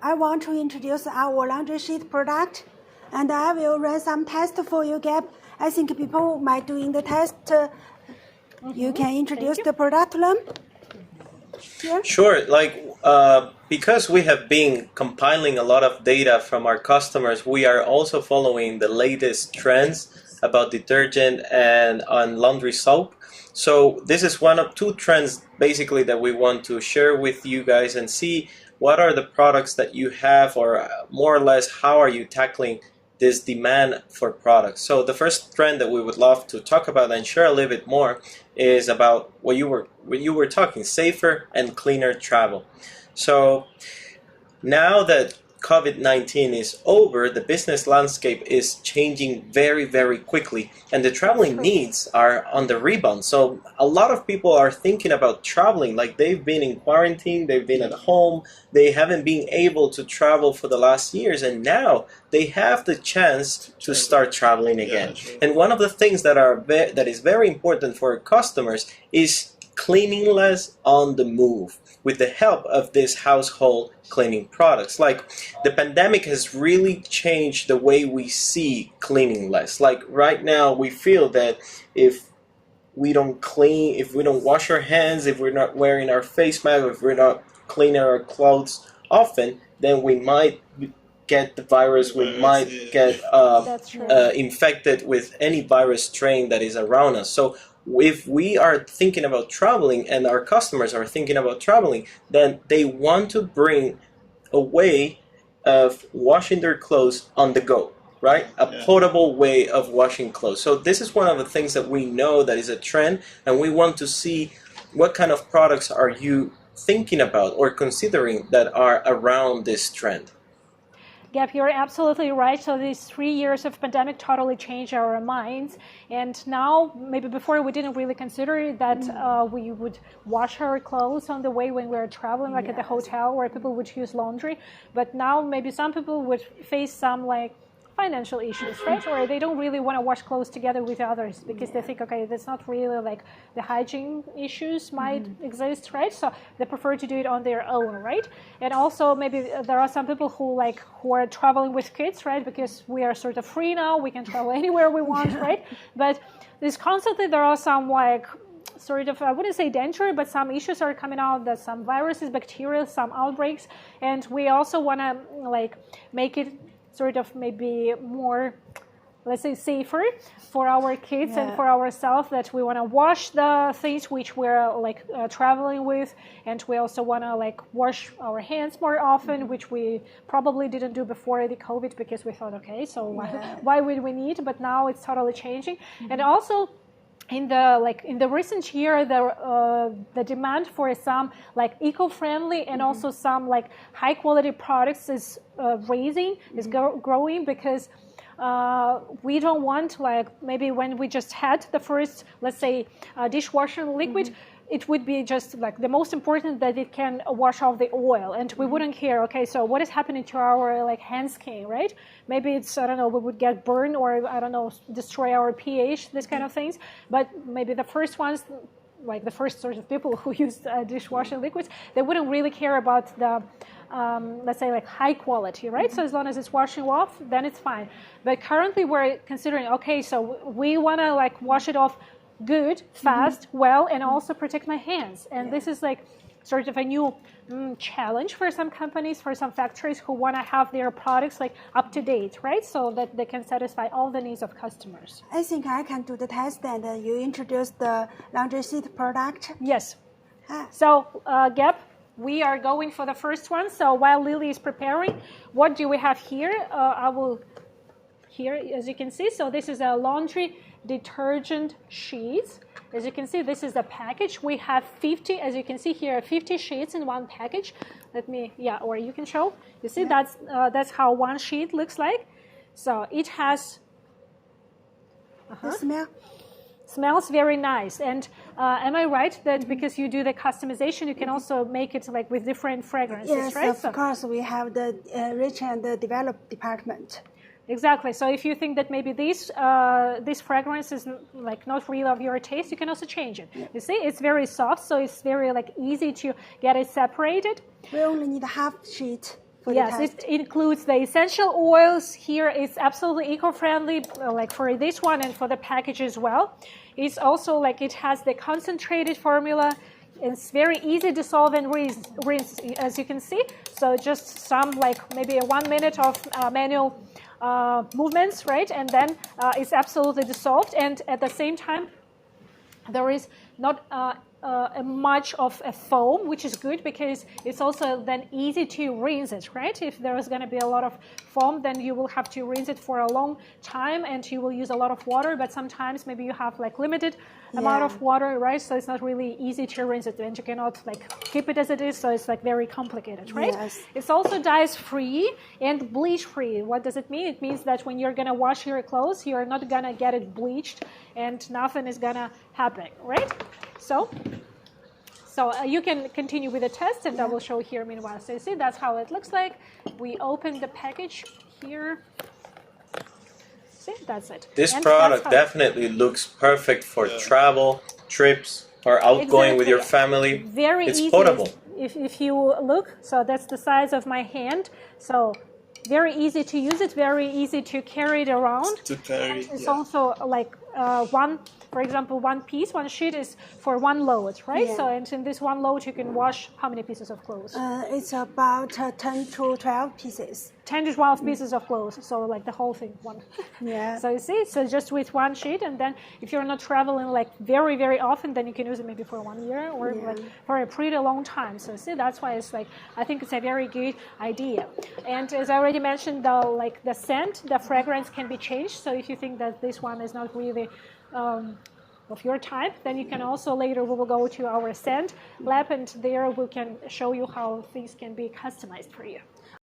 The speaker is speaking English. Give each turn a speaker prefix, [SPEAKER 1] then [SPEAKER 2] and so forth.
[SPEAKER 1] I want to introduce our laundry sheet product, and I will run some tests for you, Gab. I think people might doing the test. You can introduce the product to them. Yeah.
[SPEAKER 2] Sure. Because we have been compiling a lot of data from our customers, we are also following the latest trends about detergent and on laundry soap. So this is one of two trends basically that we want to share with you guys and see what are the products that you have, or more or less how are you tackling this demand for products. So the first trend that we would love to talk about and share a little bit more is about what you were talking, safer and cleaner travel. So now that COVID-19 is over, the business landscape is changing very, very quickly, and the traveling needs are on the rebound. So a lot of people are thinking about traveling, like they've been in quarantine, they've been at home, they haven't been able to travel for the last years, and now they have the chance to start traveling again. And one of the things that is very important for customers is cleaning less on the move with the help of these household cleaning products. Like, the pandemic has really changed the way we see cleaning less. Like right now we feel that if we don't clean, if we don't wash our hands, if we're not wearing our face mask, if we're not cleaning our clothes often, then we might get the virus, we might get infected with any virus strain that is around us. So if we are thinking about traveling and our customers are thinking about traveling, then they want to bring a way of washing their clothes on the go, right? A portable way of washing clothes. So this is one of the things that we know that is a trend, and we want to see what kind of products are you thinking about or considering that are around this trend.
[SPEAKER 3] Gab, you're absolutely right. So these 3 years of pandemic totally changed our minds. And now, maybe before we didn't really consider that we would wash our clothes on the way when we were traveling, like at the hotel, where people would use laundry. But now maybe some people would face some financial issues, right? Or they don't really want to wash clothes together with others because they think, okay, that's not really like the hygiene issues might exist, right? So they prefer to do it on their own, right? And also maybe there are some people who are traveling with kids, right? Because we are sort of free now, we can travel anywhere we want, right? But there's constantly there are some sort of, I wouldn't say danger, but some issues are coming out, that some viruses, bacteria, some outbreaks, and we also want to make it sort of maybe more, let's say, safer for our kids and for ourselves, that we want to wash the things which we're traveling with, and we also want to wash our hands more often, which we probably didn't do before the COVID because we thought, okay, so why would we need? But now it's totally changing. And also in the recent year, the demand for some eco-friendly and also some high quality products is growing, because we don't want maybe when we just had the first, let's say, dishwashing liquid, it would be just the most important that it can wash off the oil, and we wouldn't care, okay, so what is happening to our hand skin, right? Maybe it's, I don't know, we would get burned, or I don't know, destroy our pH, this kind of things. But maybe the first ones, the first sort of people who used dishwashing liquids, they wouldn't really care about the let's say high quality, right? So as long as it's washing off, then it's fine. But currently we're considering, okay, so we want to wash it off good, fast, well, and also protect my hands. And this is sort of a new challenge for some companies, for some factories who want to have their products up to date, right? So that they can satisfy all the needs of customers.
[SPEAKER 1] I think I can do the test, and you introduce the laundry sheet product.
[SPEAKER 3] Yes. So, Gab, we are going for the first one. So while Lily is preparing, what do we have here? I will, here, as you can see, so this is a laundry detergent sheets. As you can see, this is the package. We have 50, as you can see here, 50 sheets in one package. Let me, or you can show. You see, that's how one sheet looks like. So it has,
[SPEAKER 1] the smell.
[SPEAKER 3] Smells very nice. And am I right that because you do the customization, you can also make it with different fragrances, right?
[SPEAKER 1] Yes, of course. We have the research and the develop department.
[SPEAKER 3] Exactly. So if you think that maybe this fragrance is not really of your taste, you can also change it. You see, it's very soft, so it's very easy to get it separated.
[SPEAKER 1] We only need a half sheet for the
[SPEAKER 3] Yes,
[SPEAKER 1] test.
[SPEAKER 3] it includes the essential oils. Here it's absolutely eco-friendly, like for this one and for the package as well. It's also like it has the concentrated formula. It's very easy to dissolve and rinse, as you can see. So just some like maybe 1 minute of manual movements, right? And then it's absolutely dissolved. And at the same time, there is not much of a foam, which is good because it's also then easy to rinse it, right? If there is going to be a lot of foam, then you will have to rinse it for a long time and you will use a lot of water, but sometimes maybe you have like limited amount of water, right? So it's not really easy to rinse it and you cannot like keep it as it is, so it's like very complicated, right?
[SPEAKER 1] Yes.
[SPEAKER 3] It's also dyes free and bleach free. What does it mean? It means that when you're going to wash your clothes, you're not going to get it bleached and nothing is going to happen, right? So you can continue with the test, and I will show here meanwhile. So you see, that's how it looks like. We open the package here. See, that's it.
[SPEAKER 2] This
[SPEAKER 3] And
[SPEAKER 2] product
[SPEAKER 3] that's how-
[SPEAKER 2] definitely looks perfect for travel, trips, or outgoing with your family.
[SPEAKER 3] Very
[SPEAKER 2] it's
[SPEAKER 3] easy.
[SPEAKER 2] portable.
[SPEAKER 3] If you look, so that's the size of my hand. So very easy to use it, very easy to carry it around.
[SPEAKER 4] To carry,
[SPEAKER 3] It's also like for example, one sheet is for one load, right?
[SPEAKER 1] Yeah.
[SPEAKER 3] So and in this one load, you can wash how many pieces of clothes?
[SPEAKER 1] It's about 10 to 12 pieces.
[SPEAKER 3] 10 to 12 pieces of clothes, so like the whole thing, one.
[SPEAKER 1] Yeah.
[SPEAKER 3] So you see, so just with one sheet, and then if you're not traveling like very, very often, then you can use it maybe for 1 year or like for a pretty long time. So see, that's why it's like, I think it's a very good idea. And as I already mentioned, the scent, the fragrance can be changed. So if you think that this one is not really of your type, then you can also later we will go to our scent lab, and there we can show you how things can be customized for you.